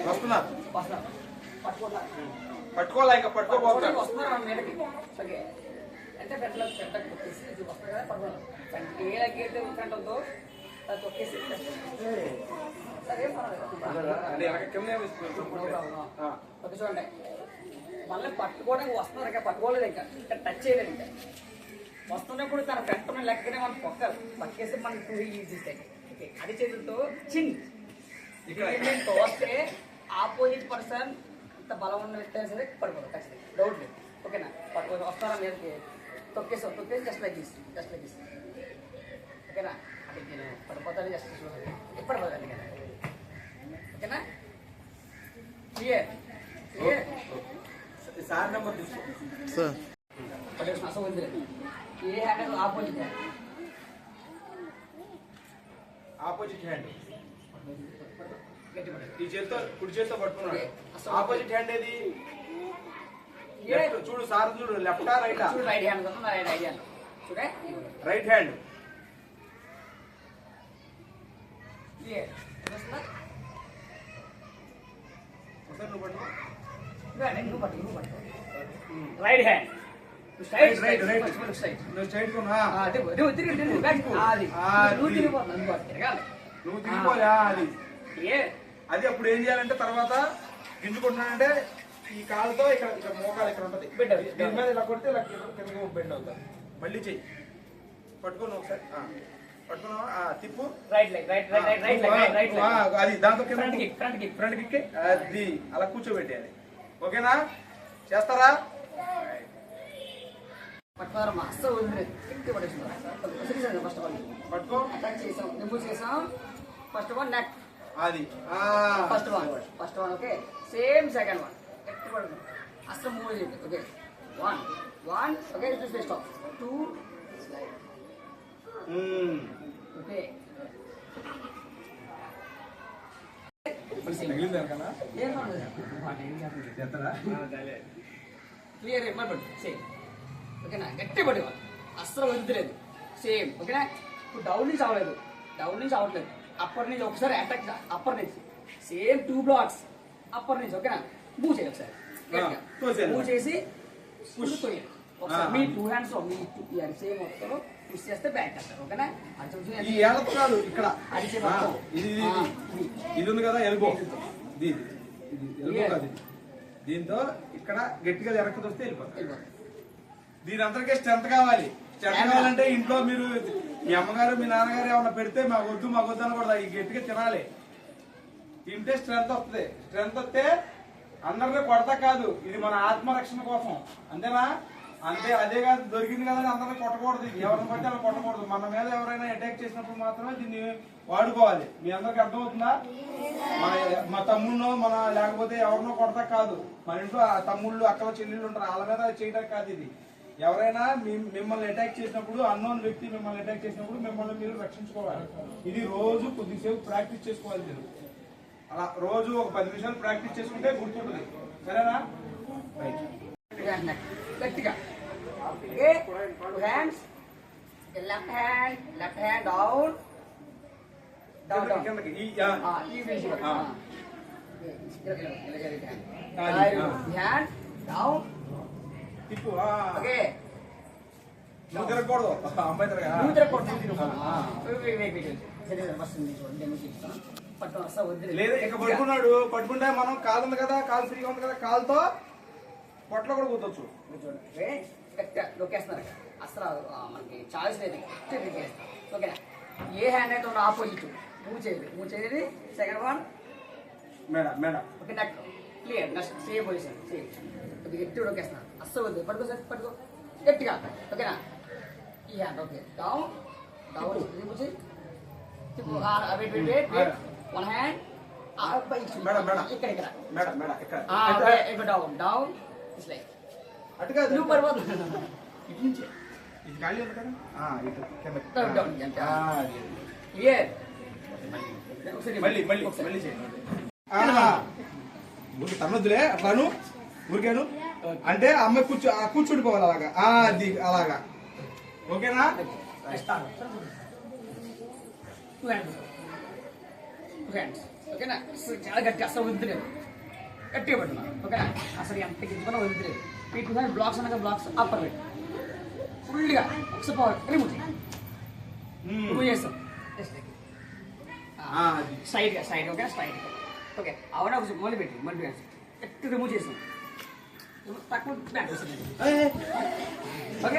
వస్తున్నారు పట్టుకోలే ఇంకా పట్టుకోబోతున్నారు అంటే పెట్టలో పెట్టకు తొక్కేసి వస్తుంది కదా పట్టుకోవాలి ఏ లగ్గైతే ఫ్రంట్ ఉందో అది తొక్కేసి సరే ఓకే చూడండి మళ్ళీ పట్టుకోవడానికి వస్తున్నారు ఇంకా పట్టుకోలేదు ఇంకా టచ్ చేయలేదు ఇంకా వస్తున్నప్పుడు తన పెట్టడం లెక్కనే మనం పక్కేసి మనకి 2 ఈజీస్తాయి ఓకే అది చేతులతో చిన్ ఇక్కడ వస్తే ఆపోజిట్ పర్సన్ అంత బలం ఉన్న వ్యక్తి అయినా సరే పడిపోతుంది ఖచ్చితంగా డౌట్ లేదు ఓకేనా పట్టుకో వస్తారా మీదకి తొక్కేసి జస్ట్ లైక్ దిస్ ఓకేనా అది నేను పడిపోతాను జస్ట్ చూడండి పడిపోతాను కదా ఓకేనా క్లియర్ సార్ నెంబర్ తీసుకో పడేసిన అసలు ఉంది ఏ హ్యాండ్ ఆపోజిట్ హ్యాండ్ ఈ చేతితో కుడి చేతితో పట్టుకున్నాడు ఆపోజిట్ హ్యాండ్ ఏది చూడు సార్ చూడు లెఫ్టా రైటా రైట్ హ్యాండ్ రైట్ హ్యాండ్ చూడే రైట్ హ్యాండ్ రైట్ హ్యాండ్ నువ్వు తిరిగిపోయా అది అది అప్పుడు ఏం చేయాలంటే తర్వాత గింజుకుంటున్నానంటే ఈ కాలుతో ఇక్కడ మోకాలు ఇక్కడ ఉంటది దీని మీద ఇలా కొడితే ఇలా కిందకి బెండ్ అవుతుంది మళ్ళీ చెయ్యి పట్టుకున్నావు ఒకసారి పట్టుకున్నావా తిప్పు అది దాంతో ఫ్రంట్ కిక్ అది అలా కూర్చోబెట్టేయాలి ఓకేనా చేస్తారా పట్టుకో చేసాం ఫస్ట్ వన్ నెక్ అది first one okay same second one అసలు మూవ్ చేయండి okay one okay stop 2 okay clear same ఓకేనా గట్టి పట్టుకోవాలి అస్సలు వదిలేదు సేమ్ ఓకేనా ఇప్పుడు డౌన్ నుంచి అవ్వట్లేదు అప్పటి నుంచి ఒకసారి అటాక్ అప్పర్ నుంచి సేమ్ 2 బ్లాక్స్ అప్పర్ నుంచి ఓకేనా మూవ్ చేయాలి ఒకసారి మూవ్ చేసి ఒకసారి మీ 2 హ్యాండ్స్ మీ సేమ్ వస్తారు పుష్ చేస్తే బ్యాక్ చేస్తారు ఓకేనా ఇక్కడ ఇది ఉంది కదా ఎల్బో దీంతో ఇక్కడ గట్టిగా జరగదు వస్తే వెళ్ళిపోతాయి దీని అందరికీ స్ట్రెంత్ కావాలి కావాలంటే ఇంట్లో మీరు మీ అమ్మగారు మీ నాన్నగారు ఏమన్నా పెడితే మాకొద్దు అనకూడదు ఈ గట్టిగా తినాలి తింటే స్ట్రెంత్ వస్తుంది స్ట్రెంత్ వస్తే అందరినీ కొడతా కాదు ఇది మన ఆత్మరక్షణ కోసం అంతేనా అంతే అదే కాదు దొరికింది కదా అందరినీ కొట్టకూడదు ఎవరిని పడితే అలా కొట్టకూడదు మన మీద ఎవరైనా అటాక్ చేసినప్పుడు మాత్రమే దీన్ని వాడుకోవాలి మీ అందరికి అర్థమవుతుందా మా తమ్ముళ్ళు లేకపోతే ఎవరినో కొడతా కాదు మన ఇంట్లో తమ్ముళ్ళు అక్కల చెల్లెళ్ళు ఉంటారు వాళ్ళ మీద చేయడానికి కాదు ఇది ఎవరైనా మిమ్మల్ని అటాక్ చేసినప్పుడు అన్నోన్ వ్యక్తి మిమ్మల్ని అటాక్ చేసినప్పుడు మిమ్మల్ని మీరు రక్షించుకోవాలి ఇది రోజు కొద్దిసేపు ప్రాక్టీస్ చేసుకోవాలి మీరు అలా రోజు ఒక 10 నిమిషాలు ప్రాక్టీస్ చేసుకుంటే గుర్తుంటుంది సరేనా గట్టిగా hands left hand down hand down తిప్పు ఓకే నువ్వు తిరగకూడదు అమ్మాయి లేదా ఇక పట్టుకున్నాడు పట్టుకుంటే మనం కాలు ఉంది కదా కాలు ఫ్రీగా ఉంది కదా కాలుతో పొట్టలో కూడా కూర్చోచ్చు నొక్కేస్తున్నారు అసలు మనకి చాయిస్ లేదు ఓకేనా ఏ హ్యాండ్ అయితే ఉన్న ఆపోజిట్ మూవ్ చేయలేదు second one madam okay neck clear next same position same గట్టి నొక్కేస్తున్నారు అస్సలు వద్దు పట్టుకో సార్ పట్టుకో గట్టిగా ఓకేనా ఈ hand okay down one hand ఇక్కడ డౌన్ ఇట్స్ లైక్ అటుగా నువ్వు పడిపోతుంది ఇటు నుంచి ఇది ఖాళీ ఉంది కదా క్లియర్ మళ్ళీ చేయండి తనొద్దులే అట్లాను ఊరికేను అంటే అమ్మాయి కూర్చుండిపోవాలి అలాగా అది అలాగా ఓకేనా Two hands. ఓకేనా? అసలు చాలా గట్టి, అసలు వదిలేదు, గట్టిగా పెట్టున్నాను. ఓకేనా? అసలు ఎంత గింజుకున్నా వదిలేదు. ఈ 200 బ్లాక్స్ అనగా బ్లాక్స్ అప్పర్ పెట్టి ఫుల్గా ఒకసారి పవర్ రిమూవ్ చేయండి. రిమూవ్ చేస్తాం సైడ్గా సైడ్. Okay side. ఓకే అవునా? ఒకసారి మళ్ళీ పెట్టి మళ్ళీ ఎట్టి రిమూవ్ చేసాం. తక్కువ బ్యాక్ వస్తుంది. ఓకే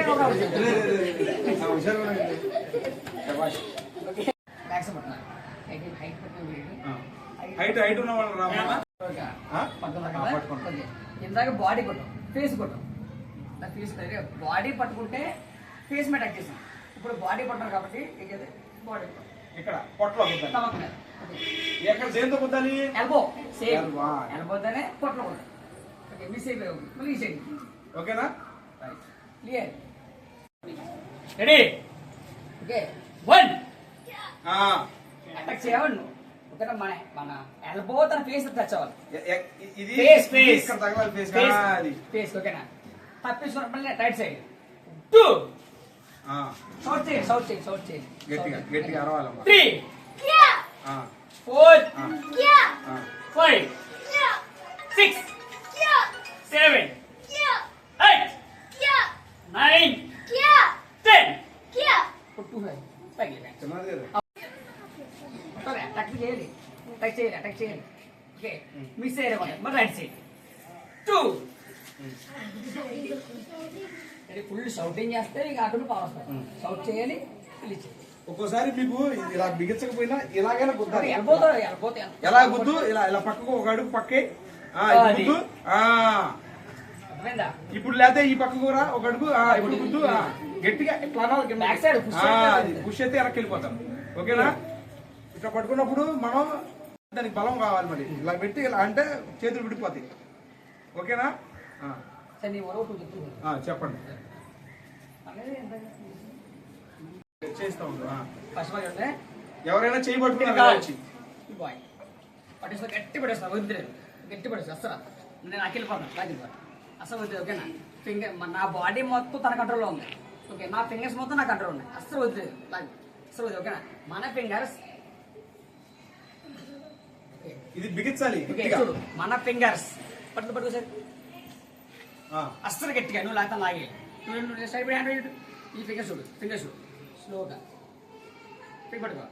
బ్యాక్ సైడ్ పడుతున్నారు. హైట్ హైట్ ఉన్న వాళ్ళు రామా ఇందాక బాడీ కొట్టాం, ఫేస్ కొట్టాం. ఫేస్ బాడీ పట్టుకుంటే ఫేస్ మీద అటాక్ చేసాం. ఇప్పుడు బాడీ పట్టారు కాబట్టి బాడీ ఇక్కడ పొట్టలో స్టమక్ మీద. ఎక్కడ దేంతో కుద్దాలి? ఎల్బో సేమ్ ఎల్బోతోనే పొట్టలో కొట్టాలి. ఓకే మిస్ అయిపోయావు, మళ్ళీ ఈ సైడ్. ఓకేనా? క్లియర్. రెడీ? ఓకే 1 అటాక్ చేయాలి. ఓకేనా? మన ఎల్బో తన ఫేస్ టచ్ అవ్వాలి. ఇది ఫేస్ ఇక్కడ తగలాలి. ఫేస్ అది ఫేస్. ఓకేనా? తప్పించుకున్న మళ్ళీ రైట్ సైడ్ 2 సౌత్ చేయండి, సౌత్ చేయండి, సౌత్ చేయండి. గట్టిగా గట్టిగా అరవాలమ్మా. 3 4 5 6 7 8 9 10 2 పైకి చిన్నది కదా. అటాక్ చేయాలి, అటాక్ చేయాలి, అటాక్ చేయాలి. ఓకే మిస్ అయ్యారు మరి రైట్ సైడ్ 2. ఫుల్ షౌటింగ్ చేస్తే ఇక అటు పవర్ వస్తుంది. షౌట్ చేయాలి, రిలీజ్ చేయాలి. ఒక్కోసారి మీకు ఇలా బిగించకపోయినా ఇలాగైనా గుద్దాలి. ఎల్బోతో ఎలా గుద్దు? ఇలా ఇలా పక్కకు ఒక అడుగు పక్కే గుద్దు. అర్థమైందా? ఇప్పుడు లేకపోతే ఈ పక్కకు రా ఒక అడుగు ఇప్పుడు గుద్దు. గట్టిగా ఇట్లా అనాలి. బ్యాక్ సైడ్ పుష్ అయితే వెనక్కి వెళ్ళిపోతాం. ఓకేనా? ఇట్లా పట్టుకున్నప్పుడు మనం దానికి బలం కావాలి. మరి ఇలా పెట్టి ఇలా అంటే చేతులు విడిపోతాయి. ఓకేనా? సరే నీ వరకు 2 చెప్తున్నాను. చెప్పండి. చేస్తా ఉండు. ఫస్ట్ బాయ్ ఉంటే ఎవరైనా చేయి పట్టుకున్నారు బాయ్ పట్టేస్తా, గట్టి పడేస్తా, వదిలేదు, గట్టి పడేస్తా. అసలు నేను అక్కిలిపోతాను, లాగిపోతాను అసలు వద్దు. ఓకేనా? ఫింగర్ నా బాడీ మొత్తం తన కంట్రోల్లో ఉంది. ఓకే నా ఫింగర్స్ మొత్తం నా కంట్రోల్ ఉన్నాయి. అసలు వద్దు, లాగి అసలు వద్దు. ఓకేనా? మన ఫింగర్స్ ఇది బిగించాలి. చూడు, మన ఫింగర్స్ పట్టుకు సార్ అస్సలు గట్టిగా నువ్వు లాగుతా లాగే. నువ్వు సైడ్ హ్యాండ్ ఈ ఫింగర్ చూడు, ఫింగర్ చూడు స్లోగా పట్టుకో.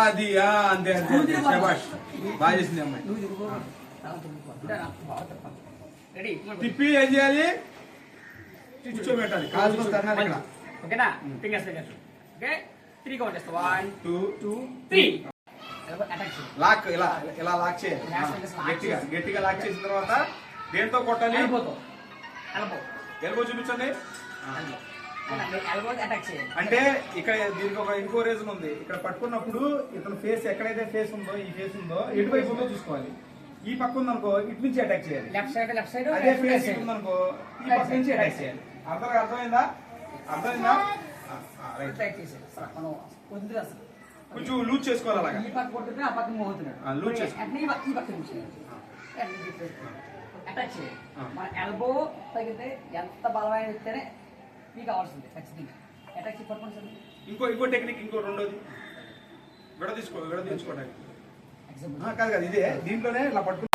అది అంతే అంతే. బాగా చేసింది అమ్మాయి. నువ్వు తిరుగు. రెడీ? తిప్పి ఏం చేయాలి? కూర్చోబెట్టాలి. కాలు ఇక్కడ. ఓకేనా? Fingers fingers. ఓకే 3 కౌంట్ చేస్తా. 1 2 3 అటాక్. లాక్ ఇలా ఇలా లాక్ చేయాలి. గట్టిగా గట్టిగా లాక్ చేసిన తర్వాత దేంతో కొట్టాలి? ఎల్బోతో. ఎల్బో ఎల్బో చూపించండి. ఎల్బో అటాక్ చేయాలి. అంటే ఇక్కడ దీనికి ఒక ఇంకో రీజన్ ఉంది. ఇక్కడ పట్టుకున్నప్పుడు ఇతను ఫేస్ ఎక్కడైతే ఫేస్ ఉందో ఈ ఫేస్ ఉందో ఎటువైపు ఉందో చూసుకోవాలి. ఈ పక్క ఉందనుకో ఇటు నుంచి అటాక్ చేయాలి. లెఫ్ట్ సైడ్ అదే ఫేస్ ఉందనుకో ఈ పక్క నుంచి అటాక్ చేయాలి. అర్థమైందా? అర్థమైందా? అటాక్ చేసేది మనం వద్దు. అసలు కొంచెం లూజ్ చేసుకోవాలి. అలాగా ఈ పక్క కొట్టుకుని ఆ పక్క మోగుతున్నాడు. లూజ్ చేసుకోవాలి. ఈ పక్క నుంచి అటాక్ చేయాలి. మన ఎల్బో తగిలితే ఎంత బలమైన ఇస్తేనే మీకు కావాల్సింది ఖచ్చితంగా. అటాక్ చేసి పట్టుకోండి సార్. ఇంకో టెక్నిక్ ఇంకో రెండోది విడదీసుకోవడానికి కాదు కాదు ఇదే దీంట్లోనే ఇలా పట్టుకుని